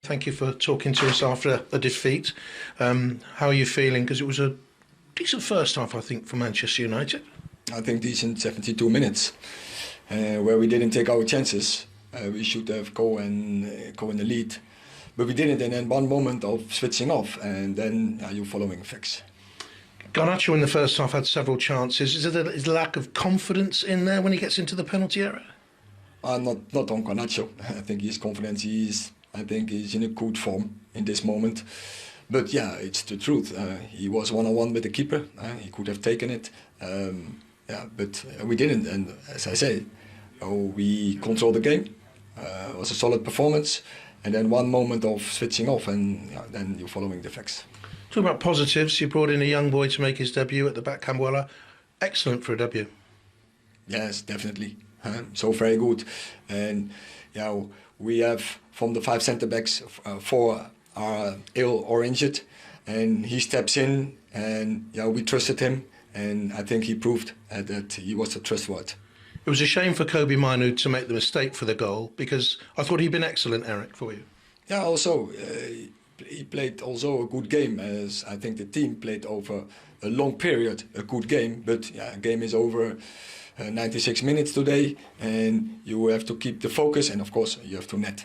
Thank you for talking to us after a defeat. How are you feeling? Because it was a decent first half, I think, for Manchester United. I think decent 72 minutes, where we didn't take our chances. We should have go in the lead, but we didn't. And then one moment of switching off, and then you're following facts. Garnacho in the first half had several chances. Is there a lack of confidence in there when he gets into the penalty area? Not on Garnacho. I think he's confident. I think he's in a good form in this moment. But yeah, it's the truth. He was one-on-one with the keeper. He could have taken it. But we didn't. And as I say, we controlled the game. It was a solid performance. And then one moment of switching off, and then you're following the facts. Talk about positives. You brought in a young boy to make his debut at the back, Cambuela. Excellent for a debut. Yes, definitely. So very good. And we have, from the 5 centre-backs, 4 are ill or injured. And he steps in, and we trusted him. And I think he proved that he was a trustworthy. It was a shame for Kobe Manu to make the mistake for the goal, because I thought he'd been excellent, Eric, for you. Yeah, also, he played also a good game, as I think the team played over a long period, a good game. But a game is over 96 minutes today, and you have to keep the focus, and of course, you have to net.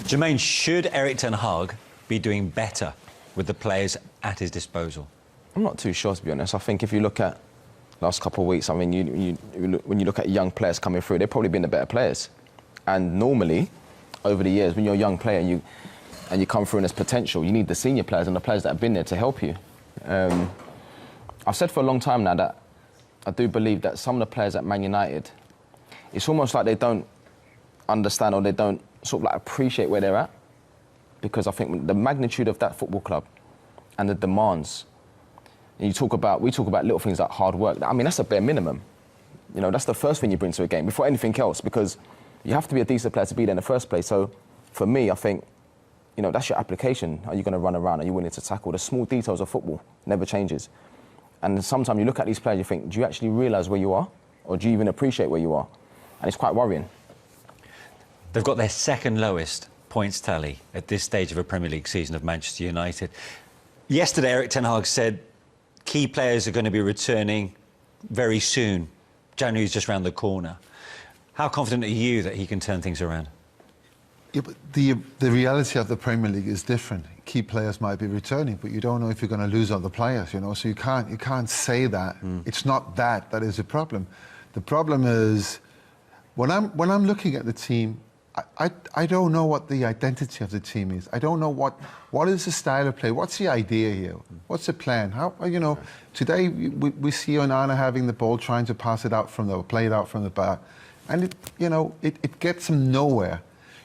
Jermaine, should Erik ten Hag be doing better with the players at his disposal? I'm not too sure, to be honest. I think if you look at last couple of weeks, I mean, when you look at young players coming through, they've probably been the better players. And normally, over the years, when you're a young player and you come through and there's potential, you need the senior players and the players that have been there to help you. I've said for a long time now that I do believe that some of the players at Man United, it's almost like they don't understand, or they don't sort of like appreciate where they're at. Because I think the magnitude of that football club and the demands, and we talk about little things like hard work. I mean, that's a bare minimum. You know, that's the first thing you bring to a game before anything else, because you have to be a decent player to be there in the first place. So for me, I think, you know, that's your application. Are you going to run around? Are you willing to tackle? The small details of football never changes. And sometimes you look at these players, you think, do you actually realise where you are? Or do you even appreciate where you are? And it's quite worrying. They've got their second lowest points tally at this stage of a Premier League season of Manchester United. Yesterday, Erik ten Hag said key players are going to be returning very soon. January is just round the corner. How confident are you that he can turn things around? Yeah, but the reality of the Premier League is different. Key players might be returning, but you don't know if you're going to lose other players, you know, so you can't say that. It's not that is a problem. The problem is, when I'm looking at the team, I don't know what the identity of the team is. I don't know what is the style of play. What's the idea here? What's the plan? How, you know, today we see Onana having the ball, trying to play it out from the back, and it gets him nowhere.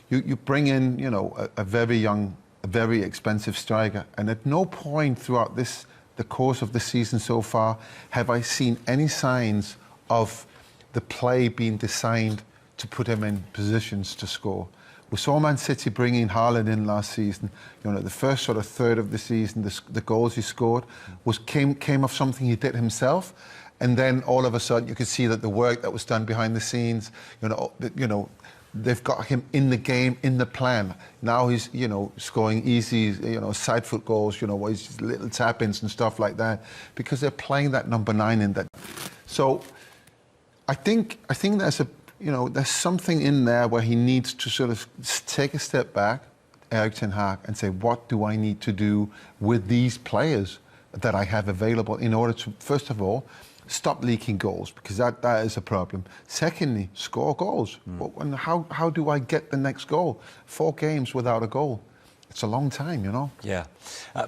You bring in, you know, a very young, a very expensive striker, and at no point throughout the course of the season so far have I seen any signs of the play being designed to put him in positions to score. We saw Man City bringing Haaland in last season. You know, the first sort of third of the season, the goals he scored came of something he did himself, and then all of a sudden you could see that the work that was done behind the scenes, you know, they've got him in the game, in the plan. Now he's, you know, scoring easy, you know, side foot goals, you know, his little tap-ins and stuff like that, because they're playing that number 9 in that. So I think there's there's something in there where he needs to sort of take a step back, Erik ten Hag, and say, what do I need to do with these players that I have available in order to, first of all, stop leaking goals, because that is a problem. Secondly, score goals. And how do I get the next goal? 4 games without a goal. It's a long time, you know. Yeah,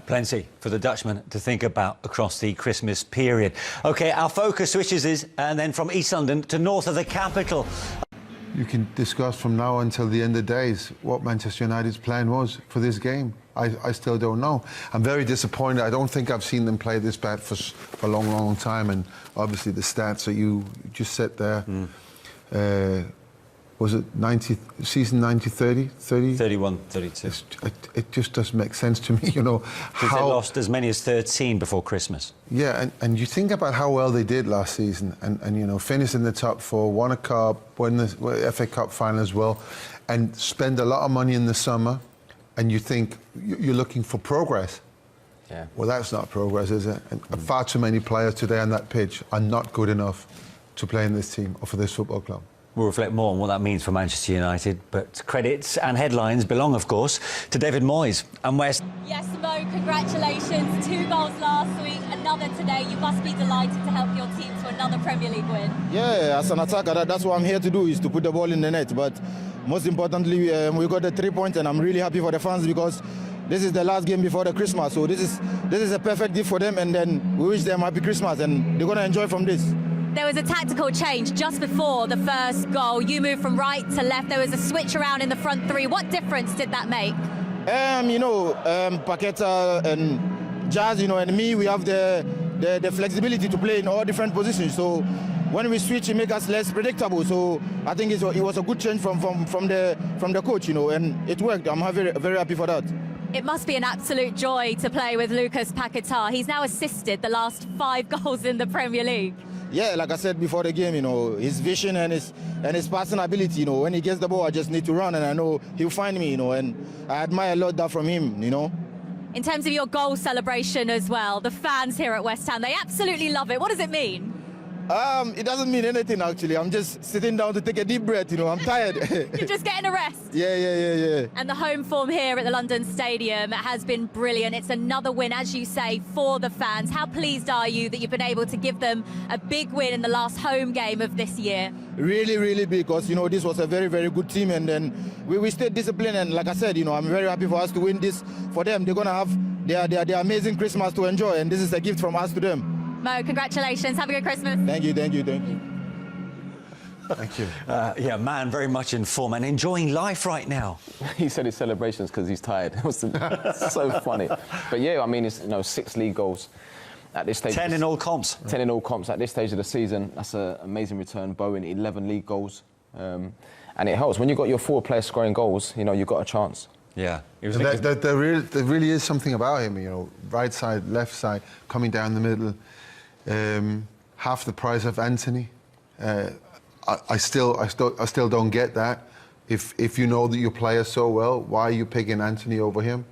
plenty for the Dutchman to think about across the Christmas period. OK, our focus switches and then from East London to north of the capital. You can discuss from now until the end of days what Manchester United's plan was for this game. I still don't know. I'm very disappointed. I don't think I've seen them play this bad for a long, long time. And obviously the stats that you just said there, was it season 90-30? 31-32. It just doesn't make sense to me, you know. Because they lost as many as 13 before Christmas. Yeah, and you think about how well they did last season, and you know, finish in the top 4, won a cup, win the FA Cup final as well, and spend a lot of money in the summer, and you think you're looking for progress. Yeah. Well, that's not progress, is it? And far too many players today on that pitch are not good enough to play in this team or for this football club. We'll reflect more on what that means for Manchester United, but credits and headlines belong, of course, to David Moyes and West. Yes, Mo, congratulations. 2 goals last week, another today. You must be delighted to help your team to another Premier League win. Yeah, as an attacker, that's what I'm here to do, is to put the ball in the net. But most importantly, we got the 3 points, and I'm really happy for the fans because this is the last game before the Christmas. So this is a perfect gift for them, and then we wish them happy Christmas, and they're going to enjoy from this. There was a tactical change just before the first goal. You moved from right to left. There was a switch around in the front three. What difference did that make? Paqueta and Jazz, and me, we have the flexibility to play in all different positions. So when we switch, it makes us less predictable. So I think it was a good change from the coach, and it worked. I'm very, very happy for that. It must be an absolute joy to play with Lucas Paqueta. He's now assisted the last 5 goals in the Premier League. Yeah, like I said before the game, his vision and his passing ability, when he gets the ball, I just need to run, and I know he'll find me, and I admire a lot that from him, In terms of your goal celebration as well, the fans here at West Ham, they absolutely love it. What does it mean? It doesn't mean anything, actually. I'm just sitting down to take a deep breath, I'm tired. You're just getting a rest. Yeah. And the home form here at the London Stadium has been brilliant. It's another win, as you say, for the fans. How pleased are you that you've been able to give them a big win in the last home game of this year? Really, really big, because, this was a very, very good team, and then we stayed disciplined, and like I said, I'm very happy for us to win this for them. They're going to have their amazing Christmas to enjoy, and this is a gift from us to them. Mo, congratulations. Have a good Christmas. Thank you. Thank you. Yeah, man, very much in form and enjoying life right now. He said his celebrations because he's tired. It was so funny. But yeah, I mean, it's 6 league goals at this stage. 10 in all comps. 10 in all comps at this stage of the season. That's an amazing return. Bowen, 11 league goals. And it helps. When you've got your 4 players scoring goals, you've got a chance. Yeah. It was There really is something about him, right side, left side, coming down the middle. Half the price of Anthony. I still don't get that. If you know that you play so well, why are you picking Anthony over him?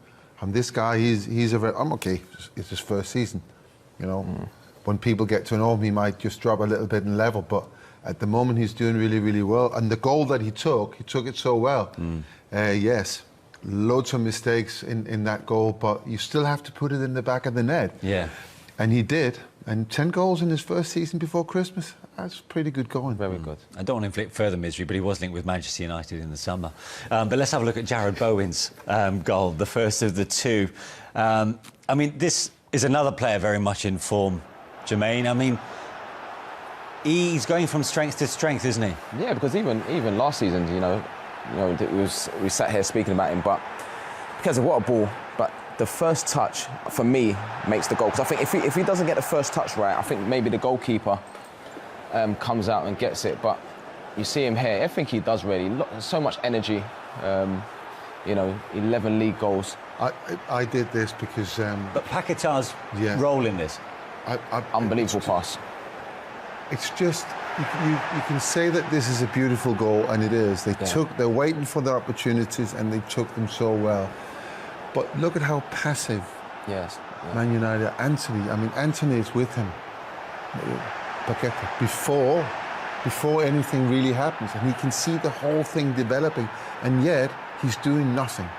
This guy, I'm okay. It's his first season, When people get to know him, he might just drop a little bit in level, but at the moment he's doing really, really well. And the goal that he took it so well. Yes, loads of mistakes in that goal, but you still have to put it in the back of the net. Yeah. And he did. And 10 goals in his first season before Christmas, that's pretty good going. Very good. I don't want to inflict further misery, but he was linked with Manchester United in the summer. But let's have a look at Jared Bowen's goal, the first of the 2. I mean, this is another player very much in form, Jermaine. I mean, he's going from strength to strength, isn't he? Yeah, because even last season, we sat here speaking about him, but because of what a ball, but the first touch, for me, makes the goal. Because I think if he doesn't get the first touch right, I think maybe the goalkeeper comes out and gets it. But you see him here, I think he does really. So much energy, 11 league goals. I did this because... but Paqueta's role in this? Unbelievable pass. It's just, you can say that this is a beautiful goal, and it is. They're waiting for their opportunities, and they took them so well. But look at how passive Man United, Anthony is with him, Paqueta, before anything really happens, and he can see the whole thing developing, and yet he's doing nothing.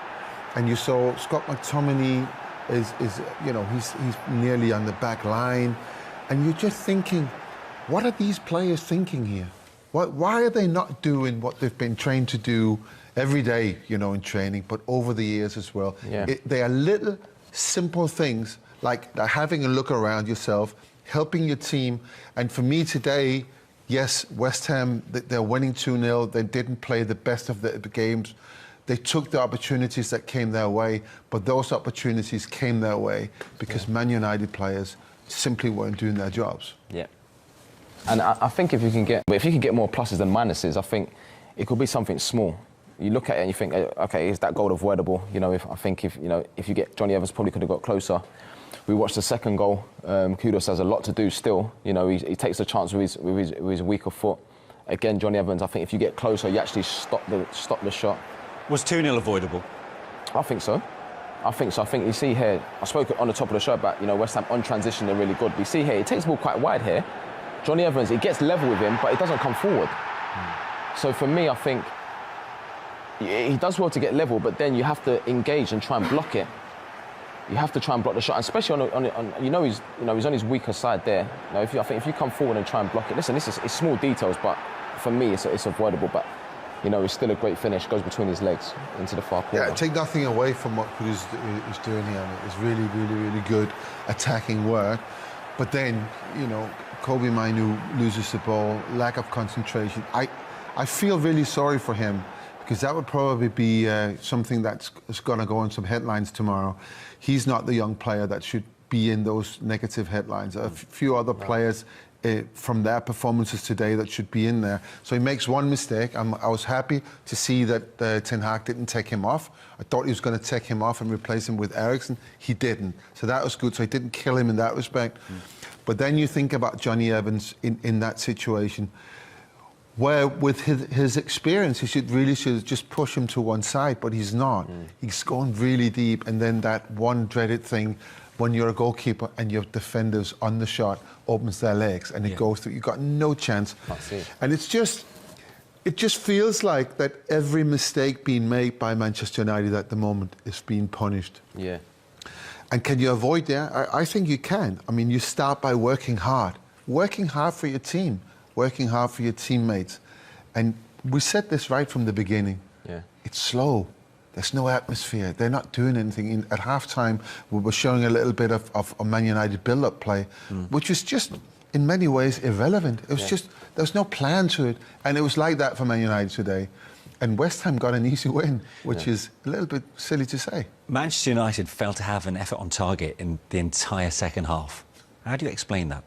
And you saw Scott McTominay he's nearly on the back line, and you're just thinking, what are these players thinking here? Why are they not doing what they've been trained to do every day, in training, but over the years as well? Yeah. They are little, simple things, like having a look around yourself, helping your team. And for me today, yes, West Ham, they're winning 2-0. They didn't play the best of the games. They took the opportunities that came their way, but those opportunities came their way because Man United players simply weren't doing their jobs. Yeah. And I think if you can get more pluses than minuses, I think it could be something small. You look at it and you think, okay, is that goal avoidable? If you get Johnny Evans probably could have got closer. We watched the second goal. Kudos has a lot to do still. He takes the chance with his weaker foot. Again, Johnny Evans, I think if you get closer, you actually stop the shot. Was 2-0 avoidable? I think so. I think so. I think you see here, I spoke on the top of the show about, West Ham on transition, they're really good. But you see here, he takes the ball quite wide here. Johnny Evans, he gets level with him, but he doesn't come forward. So for me, I think he does well to get level, but then you have to engage and try and block it. You have to try and block the shot, and especially he's on his weaker side there. I think if you come forward and try and block it, listen, it's small details, but for me, it's avoidable. But it's still a great finish. Goes between his legs into the far corner. Yeah, take nothing away from what Kudus is doing here. It's really, really, really good attacking work. But then, Kobe Mainu loses the ball, lack of concentration. I feel really sorry for him, because that would probably be something that's going to go on some headlines tomorrow. He's not the young player that should be in those negative headlines. A few other players from their performances today that should be in there. So he makes one mistake. I was happy to see that Ten Hag didn't take him off. I thought he was going to take him off and replace him with Eriksen. He didn't. So that was good. So he didn't kill him in that respect. But then you think about Johnny Evans in that situation, where with his experience, he should just push him to one side, but he's not. He's gone really deep, and then that one dreaded thing, when you're a goalkeeper and your defenders on the shot opens their legs and it goes through, you've got no chance. And it just feels like that every mistake being made by Manchester United at the moment is being punished. Yeah. And can you avoid that? I think you can. I mean, you start by working hard for your team, working hard for your teammates. And we said this right from the beginning. Yeah. It's slow. There's no atmosphere. They're not doing anything. At half-time, we were showing a little bit of a Man United build-up play, which was just, in many ways, irrelevant. It was just, there was no plan to it. And it was like that for Man United today. And West Ham got an easy win, which is a little bit silly to say. Manchester United failed to have an effort on target in the entire second half. How do you explain that?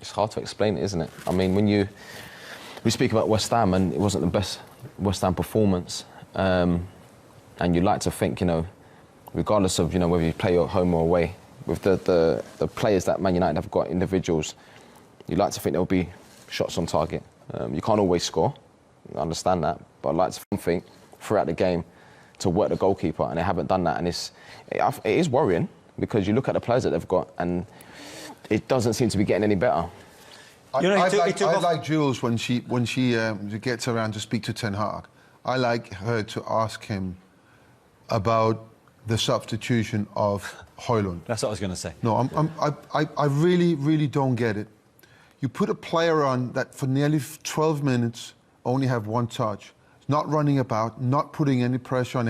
It's hard to explain, isn't it? I mean, we speak about West Ham, and it wasn't the best West Ham performance. And you like to think, regardless of, whether you play at home or away, with the players that Man United have got, individuals, you like to think there'll be shots on target. You can't always score, I understand that, but I like to think throughout the game to work the goalkeeper, and they haven't done that. And it is worrying, because you look at the players that they've got, and it doesn't seem to be getting any better. I like Jules when she gets around to speak to Ten Hag. I like her to ask him about the substitution of Højlund. That's what I was going to say. No, I really, really don't get it. You put a player on that for nearly 12 minutes only have one touch, not running about, not putting any pressure on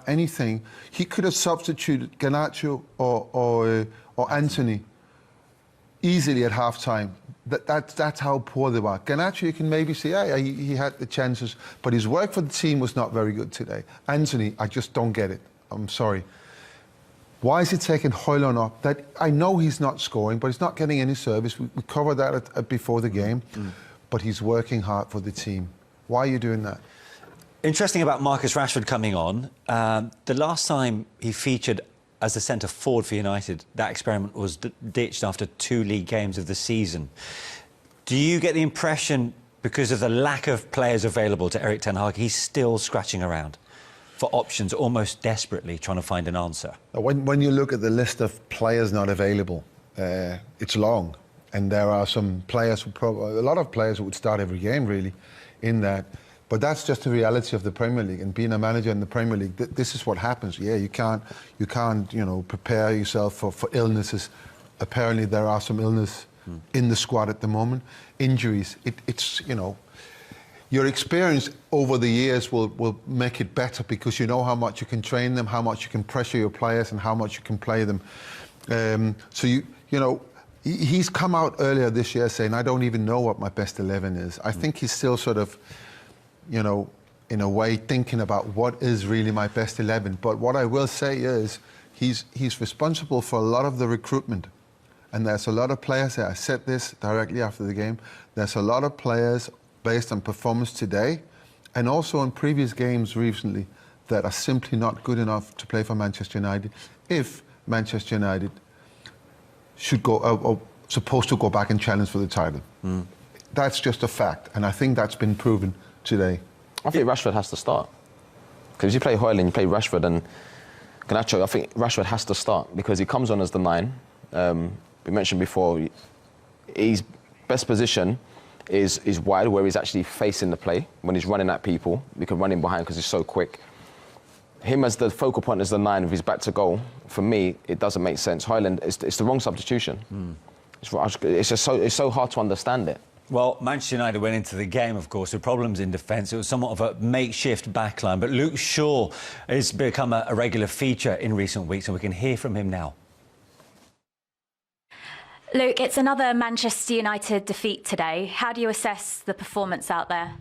anything. He could have substituted Garnacho or Anthony easily at half-time. That's how poor they were. Garnacho, you can maybe say, he had the chances, but his work for the team was not very good today. Anthony, I just don't get it. I'm sorry. Why is he taking Højlund off? That I know he's not scoring, but he's not getting any service. We covered that before the game, but he's working hard for the team. Why are you doing that? Interesting about Marcus Rashford coming on. The last time he featured as a centre forward for United, that experiment was ditched after 2 league games of the season. Do you get the impression, because of the lack of players available to Erik Ten Hag, he's still scratching around for options, almost desperately trying to find an answer? When you look at the list of players not available, it's long, and there are some players a lot of players who would start every game really in that. But that's just the reality of the Premier League, and being a manager in the Premier League, this is what happens. Yeah, you can't, prepare yourself for illnesses. Apparently, there are some illness in the squad at the moment. Injuries. It's your experience over the years will make it better, because you know how much you can train them, how much you can pressure your players, and how much you can play them. He's come out earlier this year saying, I don't even know what my best 11 is. I think he's still sort of, in a way, thinking about what is really my best 11. But what I will say is he's responsible for a lot of the recruitment. And there's a lot of players there. I said this directly after the game. There's a lot of players based on performance today and also in previous games recently that are simply not good enough to play for Manchester United if Manchester United should go, or supposed to go back and challenge for the title. That's just a fact. And I think that's been proven today. I think Rashford has to start. Because if you play Højlund, you play Rashford and Garnacho, I think Rashford has to start because he comes on as the 9. We mentioned before, his best position is wide, where he's actually facing the play. When he's running at people, we can run him behind because he's so quick. Him as the focal point as the 9 with his back to goal, for me, it doesn't make sense. Højlund, it's the wrong substitution. It's so hard to understand it. Well, Manchester United went into the game, of course, with problems in defence. It was somewhat of a makeshift backline, but Luke Shaw has become a regular feature in recent weeks, and we can hear from him now. Luke, it's another Manchester United defeat today. How do you assess the performance out there?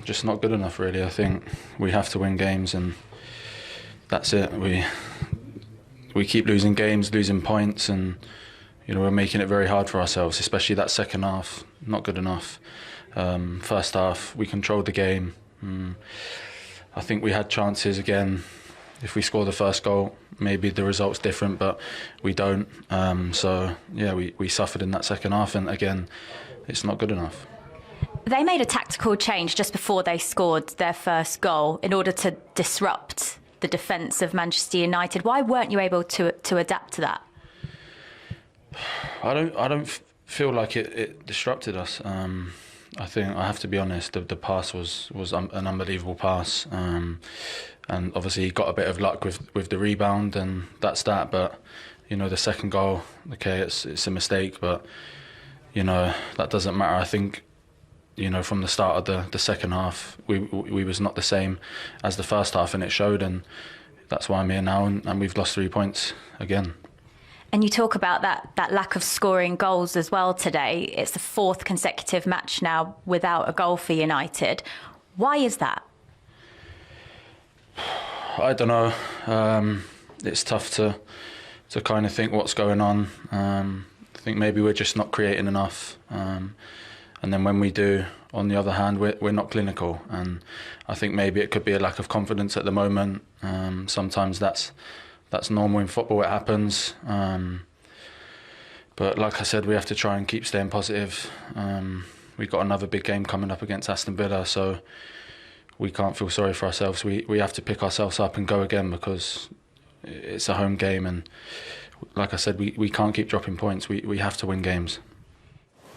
Just not good enough, really. I think we have to win games, and that's it. We keep losing games, losing points, and we're making it very hard for ourselves, especially that second half. Not good enough. First half, we controlled the game. I think we had chances again. If we score the first goal, maybe the result's different, but we don't. So, yeah, we suffered in that second half, and again, it's not good enough. They made a tactical change just before they scored their first goal in order to disrupt the defence of Manchester United. Why weren't you able to adapt to that? I don't feel like it disrupted us. I think I have to be honest. The pass was an unbelievable pass, and obviously he got a bit of luck with the rebound, and that's that. But the second goal, okay, it's a mistake, but that doesn't matter. I think from the start of the second half, we was not the same as the first half, and it showed, and that's why I'm here now, and we've lost 3 points again. And you talk about that lack of scoring goals as well today. It's the 4th consecutive match now without a goal for United. Why is that? I don't know. It's tough to kind of think what's going on. I think maybe we're just not creating enough. And then when we do, on the other hand, we're not clinical. And I think maybe it could be a lack of confidence at the moment. Sometimes that's normal in football, it happens. But like I said, we have to try and keep staying positive. We've got another big game coming up against Aston Villa, so we can't feel sorry for ourselves. We have to pick ourselves up and go again, because it's a home game, and like I said, we can't keep dropping points. We have to win games.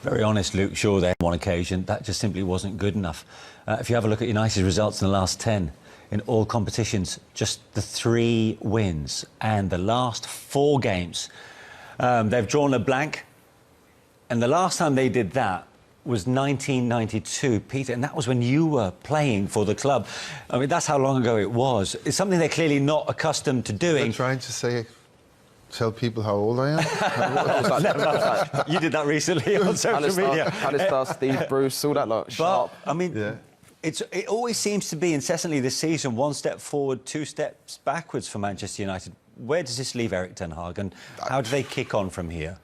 Very honest, Luke Shaw there on one occasion. That just simply wasn't good enough. If you have a look at United's results in the last 10, in all competitions, just the 3 wins, and the last 4 games, they've drawn a blank, and the last time they did that was 1992, Peter, and that was when you were playing for the club. I mean, that's how long ago it was. It's something they're clearly not accustomed to doing. You're trying to tell people how old I am? You did that recently on social media. Alistair, Steve Bruce, all that lot. Sharp. I mean, yeah. It always seems to be incessantly this season 1 step forward, 2 steps backwards for Manchester United. Where does this leave Erik ten Hag, and how do they kick on from here?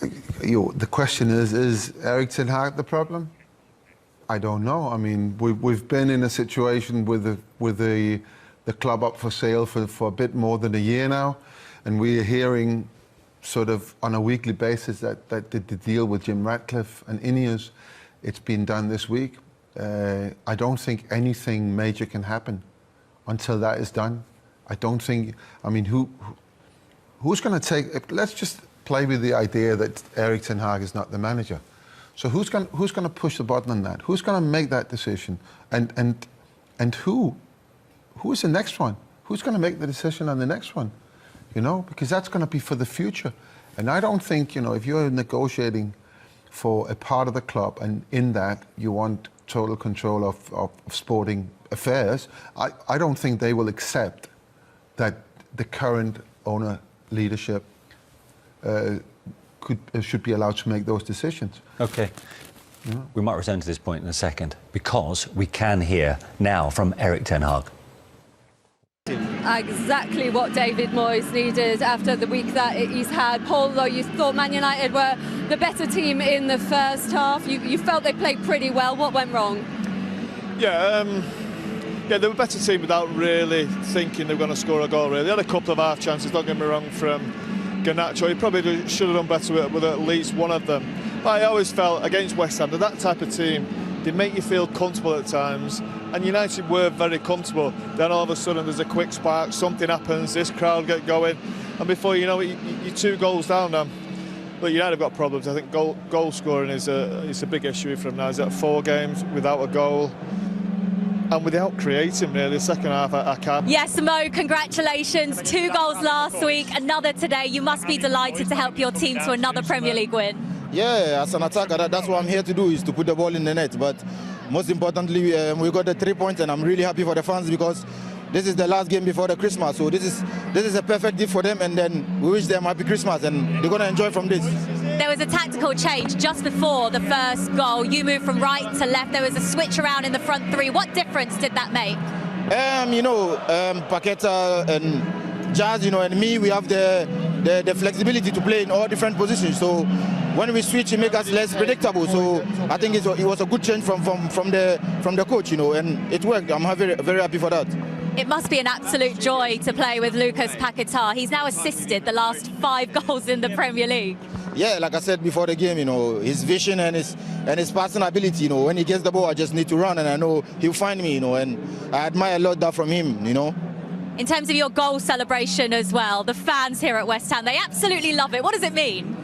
The question is Erik ten Hag the problem? I don't know. I mean, we've been in a situation with the club up for sale for a bit more than a year now, and we're hearing sort of on a weekly basis that the deal with Jim Ratcliffe and Ineos, it's been done this week. I don't think anything major can happen until that is done. I don't think. I mean, who's going to take? Let's just play with the idea that Erik ten Hag is not the manager. So who's going to push the button on that? Who's going to make that decision? And who is the next one? Who's going to make the decision on the next one? Because that's going to be for the future. And I don't think, if you're negotiating for a part of the club, and in that you want total control of sporting affairs, I don't think they will accept that the current owner leadership should be allowed to make those decisions. OK. Yeah. We might return to this point in a second, because we can hear now from Erik ten Hag. Exactly what David Moyes needed after the week that he's had. Paul, though, you thought Man United were the better team in the first half. You felt they played pretty well. What went wrong? Yeah, they were a better team without really thinking they were going to score a goal, really. They had a couple of half chances, don't get me wrong, from Garnacho. He probably should have done better with at least one of them. But I always felt against West Ham that type of team they make you feel comfortable at times, and United were very comfortable. Then all of a sudden there's a quick spark, something happens, this crowd get going, and before you know it, you're 2 goals down now. But United have got problems. I think goal scoring is a big issue for them now. He's at 4 games without a goal and without creating really. The second half I can't. Yes, Mo, congratulations. 2 goals last week, another today. You must be delighted to help your team to another Premier League win. Yeah, as an attacker, that's what I'm here to do, is to put the ball in the net. But most importantly, we got the 3 points, and I'm really happy for the fans because this is the last game before the Christmas. So this is a perfect gift for them, and then we wish them happy Christmas, and they're going to enjoy from this. There was a tactical change just before the first goal. You moved from right to left. There was a switch around in the front 3. What difference did that make? Paqueta and Jazz, and me, we have the flexibility to play in all different positions. So when we switch, it makes us less predictable. So I think it was a good change from the coach, and it worked. I'm very, very happy for that. It must be an absolute joy to play with Lucas Paqueta. He's now assisted the last 5 goals in the Premier League. Yeah, like I said before the game, his vision and his passing ability, when he gets the ball, I just need to run, and I know he'll find me, and I admire a lot that from him, In terms of your goal celebration as well, the fans here at West Ham, they absolutely love it. What does it mean?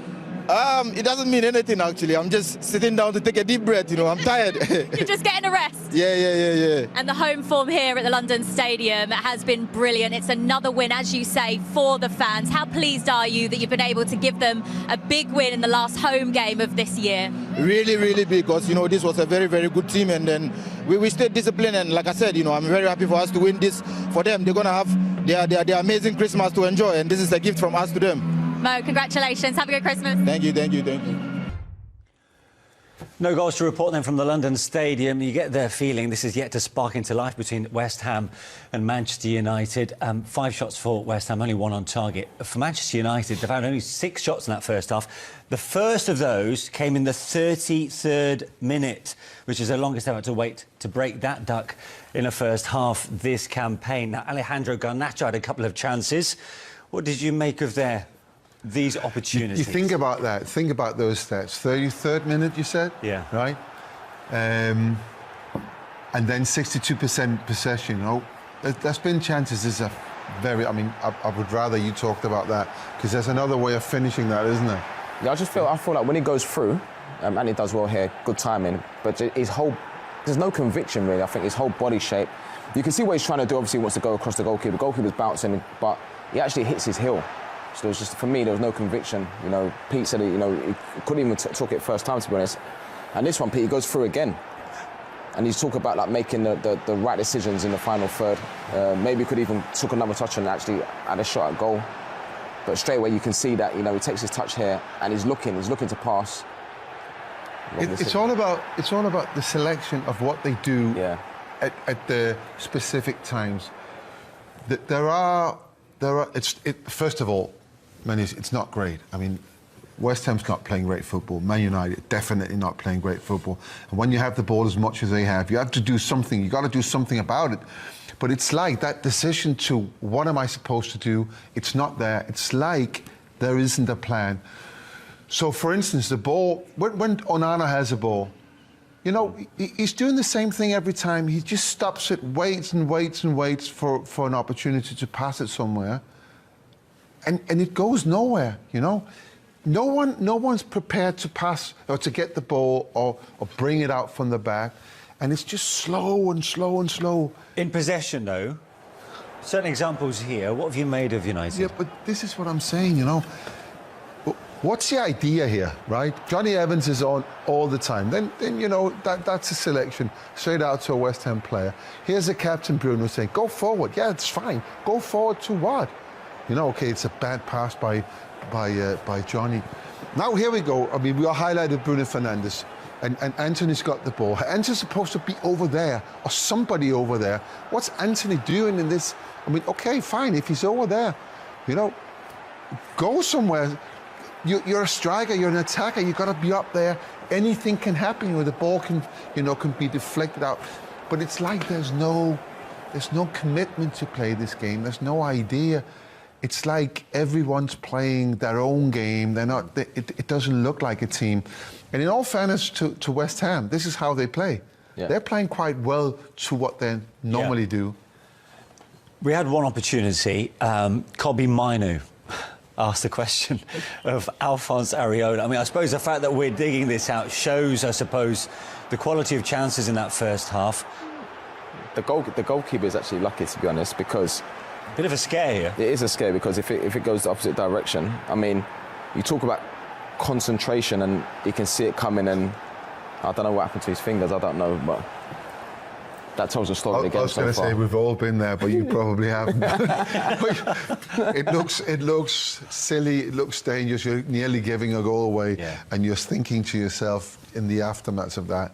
It doesn't mean anything, actually. I'm just sitting down to take a deep breath, I'm tired. You're just getting a rest. Yeah. And the home form here at the London Stadium has been brilliant. It's another win, as you say, for the fans. How pleased are you that you've been able to give them a big win in the last home game of this year? Really, really big, because, this was a very, very good team, and then we stayed disciplined, and like I said, I'm very happy for us to win this. For them, they're going to have their amazing Christmas to enjoy, and this is a gift from us to them. Mo, congratulations. Have a good Christmas. Thank you. No goals to report then from the London Stadium. You get the feeling this is yet to spark into life between West Ham and Manchester United. 5 shots for West Ham, only 1 on target. For Manchester United, they've had only 6 shots in that first half. The first of those came in the 33rd minute, which is the longest they've had to wait to break that duck in a first half this campaign. Now, Alejandro Garnacho had a couple of chances. What did you make of these opportunities? You think about that. Think about those stats. 33rd minute, you said? Yeah. Right? And then 62% possession. That's been chances. Is a very... I would rather you talked about that, because there's another way of finishing that, isn't there? Yeah, I feel like when he goes through, and he does well here, good timing, but there's no conviction, really. I think his whole body shape, you can see what he's trying to do. Obviously, he wants to go across the goalkeeper. The goalkeeper's bouncing, but he actually hits his heel. So it's just, for me, there was no conviction. Pete said, he couldn't even talk it first time, to be honest. And this one, Pete, he goes through again. And he's talking about making the right decisions in the final third. Maybe he could even took another touch and actually had a shot at goal. But straight away you can see that, he takes his touch here and he's looking to pass. It's all about the selection of what they do at the specific times. First of all, it's not great. West Ham's not playing great football. Man United definitely not playing great football. And when you have the ball as much as they have, you have to do something. You got to do something about it. But it's like that decision to what am I supposed to do? It's not there. It's like there isn't a plan. So, for instance, the ball when Onana has a ball, he's doing the same thing every time. He just stops it, waits and waits and waits for an opportunity to pass it somewhere. And it goes nowhere, No one's prepared to pass or to get the ball or bring it out from the back. And it's just slow and slow and slow. In possession, though, certain examples here. What have you made of United? Yeah, but this is what I'm saying, What's the idea here, right? Johnny Evans is on all the time. Then that's a selection straight out to a West Ham player. Here's the captain, Bruno, saying, go forward. Yeah, it's fine. Go forward to what? Okay, it's a bad pass by Johnny. Now, here we go. We all highlighted Bruno Fernandes. And Anthony's got the ball. Anthony's supposed to be over there, or somebody over there. What's Anthony doing in this? Okay, fine, if he's over there, go somewhere. You're a striker, you're an attacker, you've got to be up there. Anything can happen, the ball can be deflected out. But it's like there's no commitment to play this game. There's no idea. it's like everyone's playing their own game. They're not. It doesn't look like a team. And in all fairness to West Ham, this is how they play. Yeah. They're playing quite well to what they normally do. We had one opportunity. Kobe Mainu asked the question of Alphonse Areola. I mean, I suppose the fact that we're digging this out shows, I suppose, the quality of chances in that first half. The goalkeeper is actually lucky, to be honest, because... Bit of a scare here. It is a scare, because if it goes the opposite direction, I mean, you talk about concentration and you can see it coming, and I don't know what happened to his fingers, I don't know, but that tells a story again. I was going to say we've all been there, but you probably haven't. It looks silly, it looks dangerous, you're nearly giving a goal away, and you're thinking to yourself in the aftermath of that,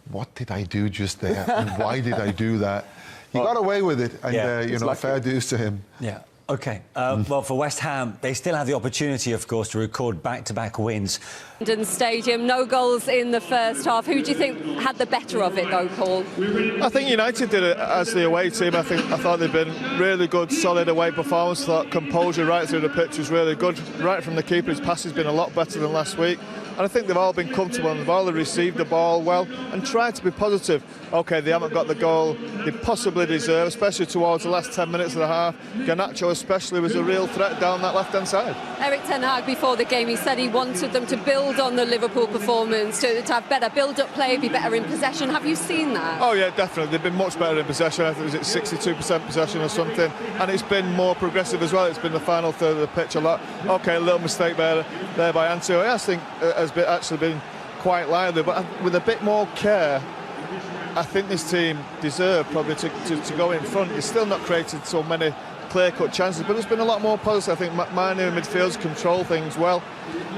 what did I do just there, and why did I do that? He got away with it, and you know, fair dues to him. Yeah. OK. Well, for West Ham, they still have the opportunity, of course, to record back-to-back wins. London Stadium, no goals in the first half. Who do you think had the better of it, though, Paul? I think United did it as the away team. I thought they've been really good, solid away performance. I thought composure right through the pitch was really good. Right from the keeper, his pass has been a lot better than last week. And I think they've all been comfortable and they've all received the ball well and tried to be positive. OK, they haven't got the goal they possibly deserve, especially towards the last 10 minutes of the half. Garnacho especially was a real threat down that left-hand side. Erik ten Hag, before the game, he said he wanted them to build on the Liverpool performance, to have better build-up play, be better in possession. Have you seen that? Oh, yeah, definitely. They've been much better in possession. I think it was 62% possession or something. And it's been more progressive as well. It's been the final third of the pitch a lot. OK, a little mistake there by Antonio. I think has actually been quite lively, but with a bit more care, I think this team deserve probably to go in front. It's still not created so many clear-cut chances, but there's been a lot more positive. I think Mainu in midfield's control things well.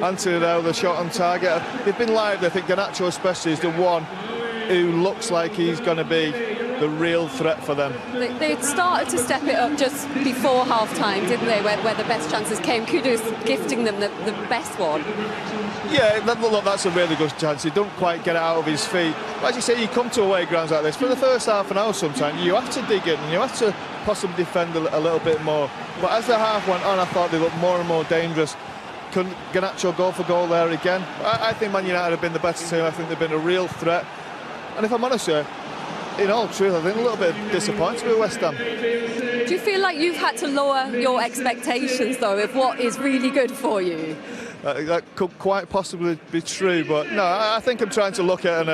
Anthony now, the shot on target. They've been lively. I think Garnacho especially is the one who looks like he's going to be the real threat for them. They started to step it up just before half-time, didn't they, where the best chances came. Kudus gifting them the best one. Yeah, look, that's a really good chance. He don't quite get it out of his feet. But as you say, you come to away grounds like this, for the first half an hour sometimes, you have to dig in and you have to possibly defend a little bit more. But as the half went on, I thought they looked more and more dangerous. Could Garnacho go for goal there again? I think Man United have been the better team. I think they've been a real threat. And if I'm honest here, in all truth, I think a little bit disappointed with West Ham. Do you feel like you've had to lower your expectations, though, of what is really good for you? That could quite possibly be true, but no, I think I'm trying to look at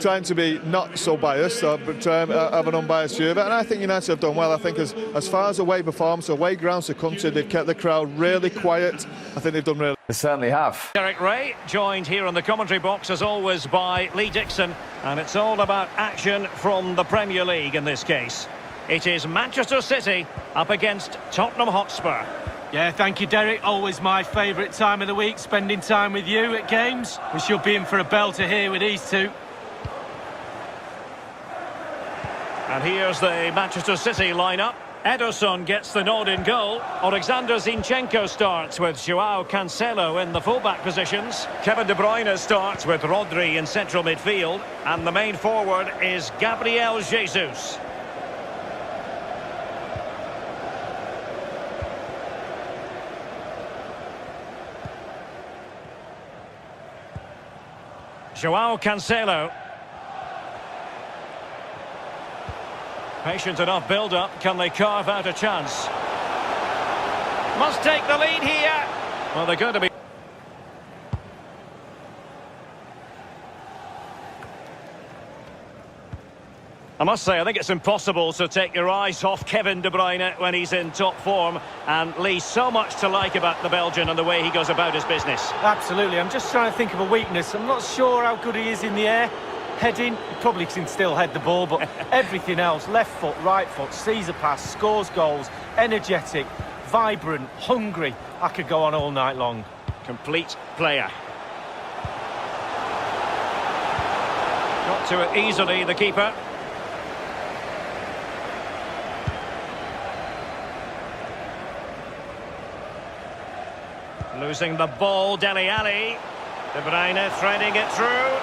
trying to be not so biased, but try and have an unbiased view of it. And I think United have done well. I think as far as away performance, away grounds to come to, they've kept the crowd really quiet. I think they've done really. They certainly have. Derek Ray, joined here on the commentary box as always by Lee Dixon, and it's all about action from the Premier League in this case. It is Manchester City up against Tottenham Hotspur. Yeah, thank you, Derek. Always my favourite time of the week, spending time with you at games. We should be in for a belter here with these two. And here's the Manchester City lineup. Ederson gets the nod in goal. Alexander Zinchenko starts with Joao Cancelo in the fullback positions. Kevin De Bruyne starts with Rodri in central midfield. And the main forward is Gabriel Jesus. Joao Cancelo. Patient enough build-up. Can they carve out a chance? Must take the lead here. Well, they're going to be... I must say, I think it's impossible to take your eyes off Kevin De Bruyne when he's in top form. And Lee, so much to like about the Belgian and the way he goes about his business. Absolutely. I'm just trying to think of a weakness. I'm not sure how good he is in the air. Heading, he probably can still head the ball, but everything else, left foot, right foot, sees a pass, scores goals, energetic, vibrant, hungry. I could go on all night long. Complete player. Got to it easily, the keeper. Losing the ball, Dele Alli. De Bruyne threading it through.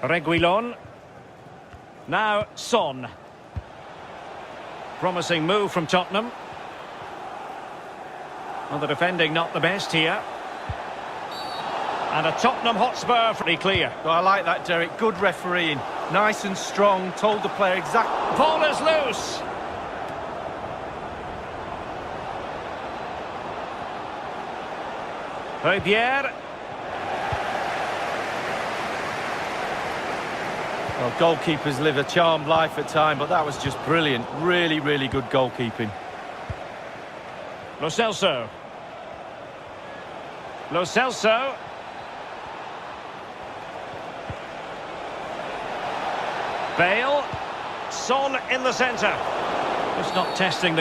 Reguilon. Now Son. Promising move from Tottenham. Well, the defending not the best here. And a Tottenham Hotspur pretty clear. Oh, I like that, Derek. Good refereeing. Nice and strong. Told the player exactly. Ball is loose. MRBEAR. Well, goalkeepers live a charmed life at times, but that was just brilliant. Really, really good goalkeeping. Lo Celso. Lo Celso. Bale. Son in the centre. Just not testing the